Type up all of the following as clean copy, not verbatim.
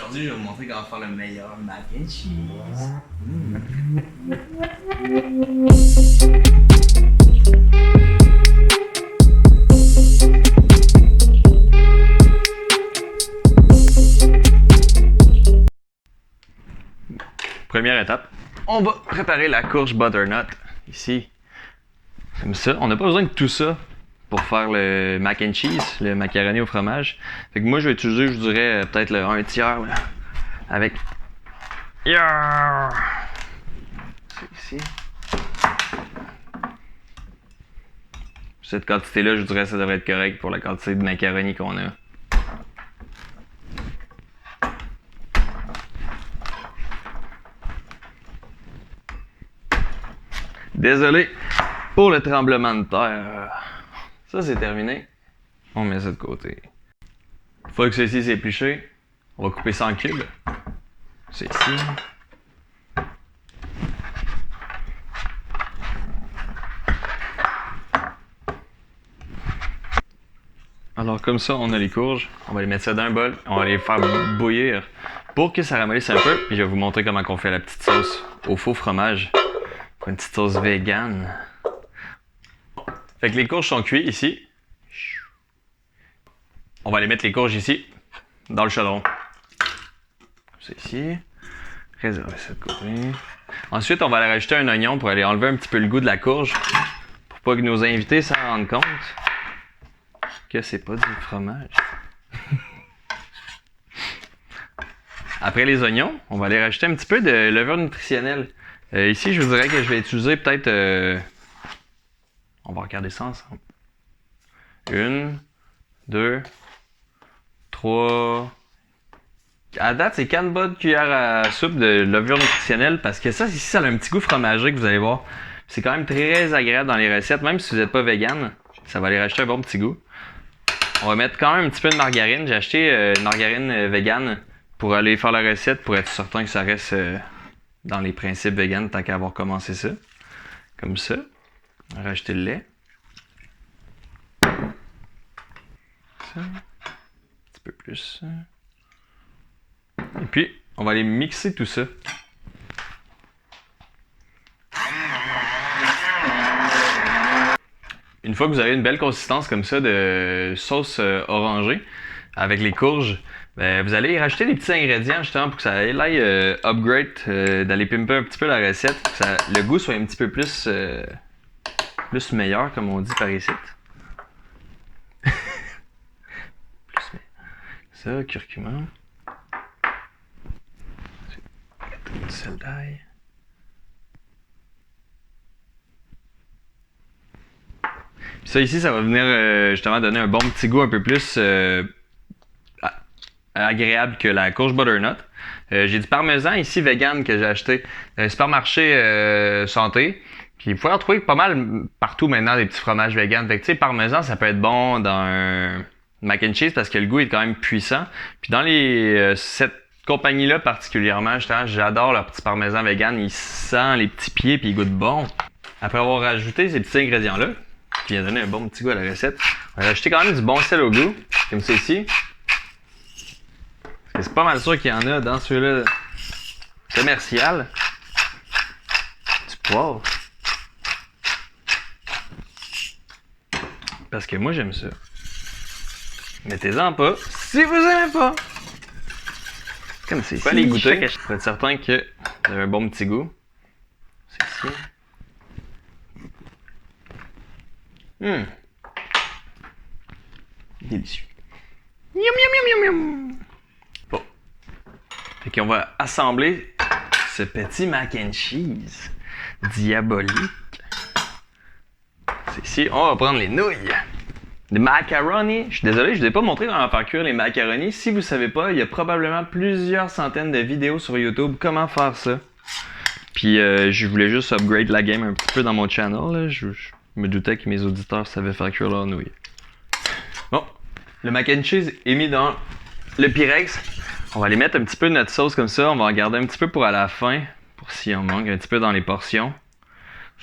Aujourd'hui, je vais vous montrer comment faire le meilleur mac and cheese. Première étape, on va préparer la courge butternut ici. Comme ça, on n'a pas besoin de tout ça pour faire le mac and cheese, le macaroni au fromage. Fait que moi, je vais utiliser, je dirais, peut-être le 1 tiers là, avec. Yeah! C'est ici. Cette quantité-là, je dirais, ça devrait être correct pour la quantité de macaroni qu'on a. Désolé pour le tremblement de terre. Ça, c'est terminé. On met ça de côté. Une fois que ceci s'est épluché, on va couper ça en cubes. C'est ici. Alors comme ça, on a les courges. On va les mettre ça dans un bol. On va les faire bouillir pour que ça ramollisse un peu. Puis je vais vous montrer comment on fait la petite sauce au faux fromage. Une petite sauce vegan. Fait que les courges sont cuites ici. On va aller mettre les courges ici, dans le chaudron. C'est ici. Réserver ça de côté. Ensuite, on va aller rajouter un oignon pour aller enlever un petit peu le goût de la courge. Pour pas que nos invités s'en rendent compte que c'est pas du fromage. Après les oignons, on va aller rajouter un petit peu de levure nutritionnelle. Ici, je vous dirais que je vais utiliser peut-être... on va regarder ça ensemble. 1, 2, 3... À date, c'est 4 bonnes cuillères à soupe de levure nutritionnelle parce que ça, ici, ça a un petit goût fromager que vous allez voir. C'est quand même très agréable dans les recettes, même si vous n'êtes pas vegan, ça va aller rajouter un bon petit goût. On va mettre quand même un petit peu de margarine. J'ai acheté une margarine vegan pour aller faire la recette, pour être certain que ça reste dans les principes vegan tant qu'à avoir commencé ça. Comme ça. On va rajouter le lait. Ça. Un petit peu plus. Et puis, on va aller mixer tout ça. Une fois que vous avez une belle consistance comme ça de sauce orangée avec les courges, ben, vous allez rajouter des petits ingrédients justement pour que ça aille upgrade, d'aller pimper un petit peu la recette, pour que le goût soit un petit peu plus meilleur comme on dit par ici. Ça, curcuma. Du sel d'ail. Puis ça ici, ça va venir justement donner un bon petit goût un peu plus agréable que la courge butternut. J'ai du parmesan ici vegan que j'ai acheté dans un supermarché santé. Puis vous pouvez en trouver pas mal partout maintenant des petits fromages vegan. Fait que tu sais, parmesan, ça peut être bon dans un mac and cheese parce que le goût est quand même puissant. Puis dans cette compagnie-là particulièrement, justement, j'adore leur petit parmesan vegan. Il sent les petits pieds puis il goûte bon. Après avoir rajouté ces petits ingrédients-là, qui vient donner un bon petit goût à la recette, on va rajouter quand même du bon sel au goût, comme ça ici. Parce que c'est pas mal sûr qu'il y en a dans celui-là commercial. Du poivre. Parce que moi j'aime ça. Mettez-en pas si vous aimez pas. Comme c'est ici. Pas les goûter. Pour être certain que vous avez un bon petit goût. C'est ici. Délicieux. Miam miam miam miam miam. Bon. Fait qu'on va assembler ce petit mac and cheese diabolique. C'est ici. On va prendre les nouilles. Les macaroni. Je suis désolé, je ne vous ai pas montré comment faire cuire les macaronis. Si vous ne savez pas, il y a probablement plusieurs centaines de vidéos sur YouTube comment faire ça. Puis je voulais juste upgrade la game un petit peu dans mon channel. Là. Je me doutais que mes auditeurs savaient faire cuire leurs nouilles. Bon, le mac and cheese est mis dans le Pyrex. On va aller mettre un petit peu de notre sauce comme ça. On va en garder un petit peu pour à la fin, pour si on manque un petit peu dans les portions.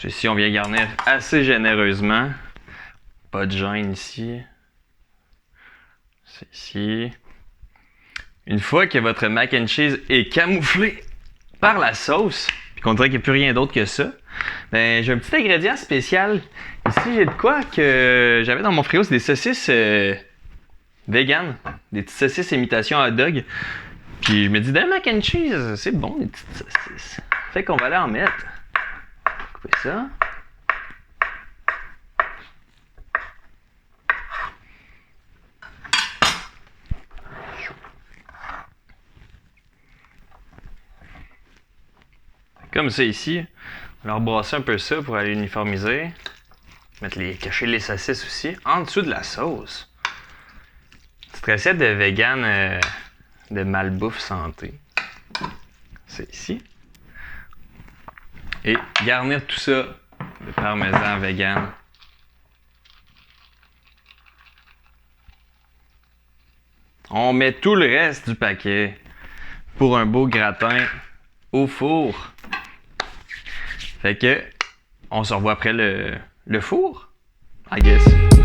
Ici, on vient garnir assez généreusement. Pas de gêne ici. C'est ici. Une fois que votre mac and cheese est camouflé par la sauce, puis qu'on dirait qu'il n'y a plus rien d'autre que ça, ben j'ai un petit ingrédient spécial. Ici, j'ai de quoi que j'avais dans mon frigo, c'est des saucisses vegan, des petites saucisses imitation hot dog. Puis je me dis, dans le mac and cheese, c'est bon, des petites saucisses. Fait qu'on va aller en mettre. Couper ça. Comme ça ici. On va leur brasser un peu ça pour aller uniformiser. Cacher les saucisses aussi en dessous de la sauce. Petite recette de vegan de malbouffe santé. C'est ici. Et garnir tout ça de parmesan vegan. On met tout le reste du paquet pour un beau gratin au four. Fait que on se revoit après le four, I guess.